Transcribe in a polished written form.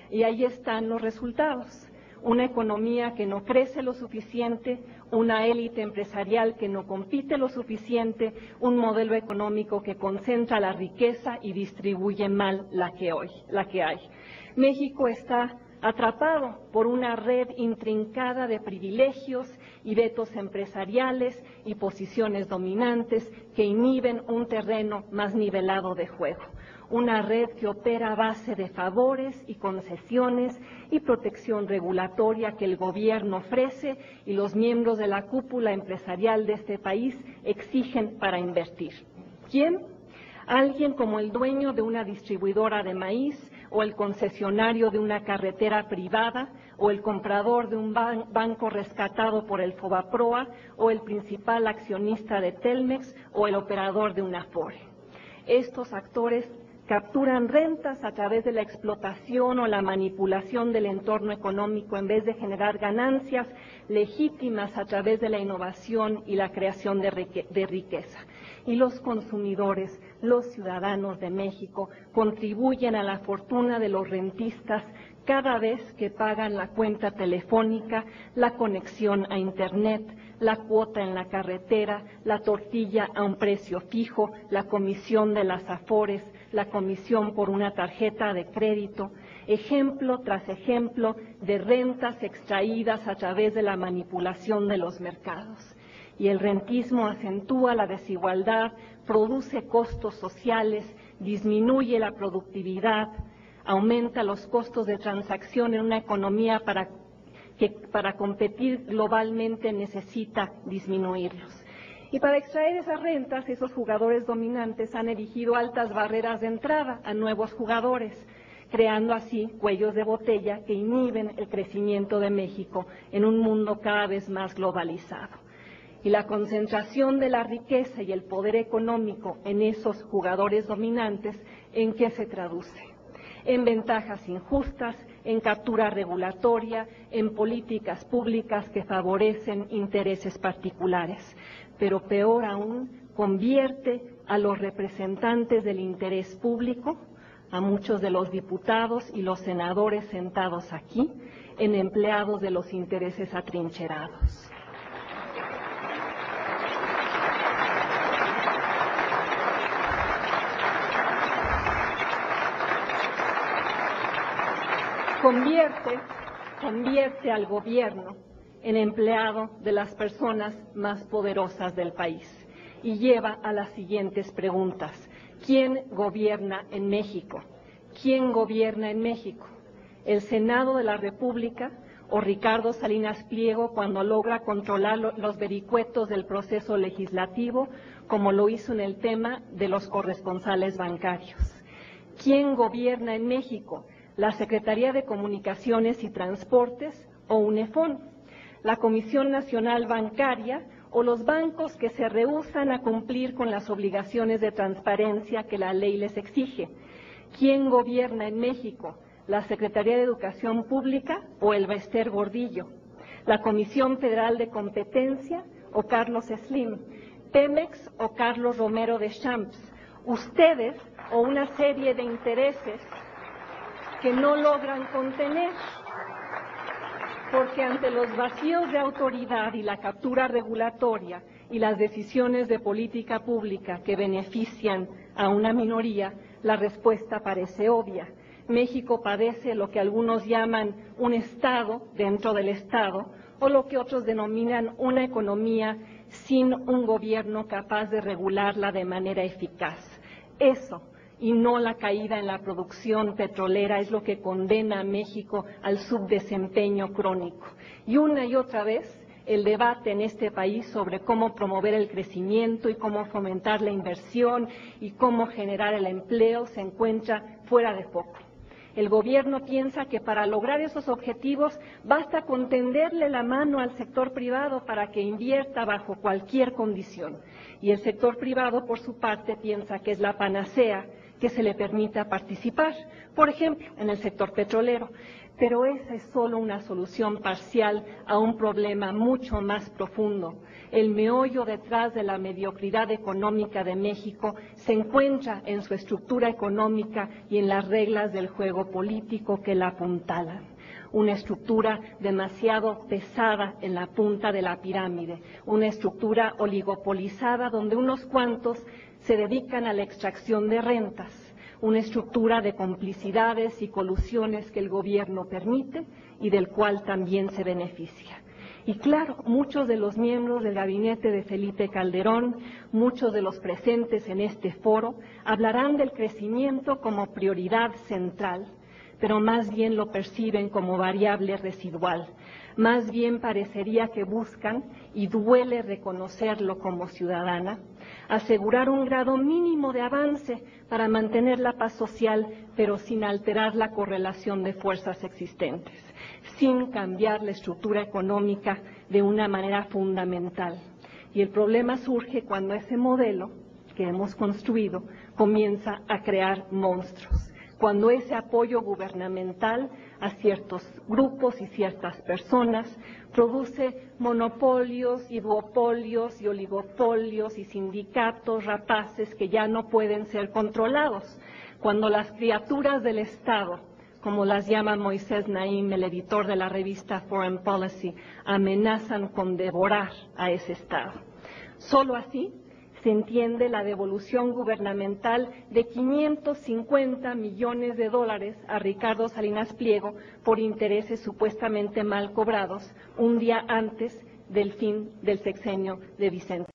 y ahí están los resultados. Una economía que no crece lo suficiente, una élite empresarial que no compite lo suficiente, un modelo económico que concentra la riqueza y distribuye mal la que hay. México está atrapado por una red intrincada de privilegios y vetos empresariales y posiciones dominantes que inhiben un terreno más nivelado de juego. Una red que opera a base de favores y concesiones y protección regulatoria que el gobierno ofrece y los miembros de la cúpula empresarial de este país exigen para invertir. ¿Quién? Alguien como el dueño de una distribuidora de maíz o el concesionario de una carretera privada o el comprador de un banco rescatado por el Fobaproa o el principal accionista de Telmex o el operador de una Afore. Estos actores capturan rentas a través de la explotación o la manipulación del entorno económico en vez de generar ganancias legítimas a través de la innovación y la creación de riqueza. Y los consumidores, los ciudadanos de México, contribuyen a la fortuna de los rentistas cada vez que pagan la cuenta telefónica, la conexión a Internet, la cuota en la carretera, la tortilla a un precio fijo, la comisión de las Afores, la comisión por una tarjeta de crédito, ejemplo tras ejemplo de rentas extraídas a través de la manipulación de los mercados. Y el rentismo acentúa la desigualdad, produce costos sociales, disminuye la productividad, aumenta los costos de transacción en una economía que para competir globalmente necesita disminuirlos. Y para extraer esas rentas, esos jugadores dominantes han erigido altas barreras de entrada a nuevos jugadores, creando así cuellos de botella que inhiben el crecimiento de México en un mundo cada vez más globalizado. Y la concentración de la riqueza y el poder económico en esos jugadores dominantes, ¿en qué se traduce? En ventajas injustas, en captura regulatoria, en políticas públicas que favorecen intereses particulares. Pero peor aún, convierte a los representantes del interés público, a muchos de los diputados y los senadores sentados aquí, en empleados de los intereses atrincherados. Convierte al gobierno en empleado de las personas más poderosas del país y lleva a las siguientes preguntas. ¿Quién gobierna en México? ¿Quién gobierna en México? ¿El Senado de la República o Ricardo Salinas Pliego cuando logra controlar los vericuetos del proceso legislativo, como lo hizo en el tema de los corresponsales bancarios? ¿Quién gobierna en México? ¿La Secretaría de Comunicaciones y Transportes o UNEFON? ¿La Comisión Nacional Bancaria o los bancos que se rehúsan a cumplir con las obligaciones de transparencia que la ley les exige? ¿Quién gobierna en México? ¿La Secretaría de Educación Pública o el Bester Gordillo? ¿La Comisión Federal de Competencia o Carlos Slim? ¿Pemex o Carlos Romero de Champs? ¿Ustedes o una serie de intereses que no logran contener? Porque ante los vacíos de autoridad y la captura regulatoria y las decisiones de política pública que benefician a una minoría, la respuesta parece obvia. México padece lo que algunos llaman un Estado dentro del Estado o lo que otros denominan una economía sin un gobierno capaz de regularla de manera eficaz. Eso, y no la caída en la producción petrolera, es lo que condena a México al subdesempeño crónico. Y una y otra vez el debate en este país sobre cómo promover el crecimiento y cómo fomentar la inversión y cómo generar el empleo se encuentra fuera de foco. El gobierno piensa que para lograr esos objetivos basta con tenderle la mano al sector privado para que invierta bajo cualquier condición. Y el sector privado, por su parte, piensa que es la panacea que se le permita participar, por ejemplo, en el sector petrolero. Pero esa es solo una solución parcial a un problema mucho más profundo. El meollo detrás de la mediocridad económica de México se encuentra en su estructura económica y en las reglas del juego político que la apuntalan. Una estructura demasiado pesada en la punta de la pirámide, una estructura oligopolizada donde unos cuantos se dedican a la extracción de rentas, una estructura de complicidades y colusiones que el gobierno permite y del cual también se beneficia. Y claro, muchos de los miembros del gabinete de Felipe Calderón, muchos de los presentes en este foro, hablarán del crecimiento como prioridad central, pero más bien lo perciben como variable residual. Más bien parecería que buscan, y duele reconocerlo como ciudadana, asegurar un grado mínimo de avance para mantener la paz social, pero sin alterar la correlación de fuerzas existentes, sin cambiar la estructura económica de una manera fundamental. Y el problema surge cuando ese modelo que hemos construido comienza a crear monstruos, cuando ese apoyo gubernamental a ciertos grupos y ciertas personas produce monopolios y duopolios y oligopolios y sindicatos rapaces que ya no pueden ser controlados, cuando las criaturas del Estado, como las llama Moisés Naim, el editor de la revista Foreign Policy, amenazan con devorar a ese Estado. Solo así se entiende la devolución gubernamental de 550 millones de dólares a Ricardo Salinas Pliego por intereses supuestamente mal cobrados un día antes del fin del sexenio de Vicente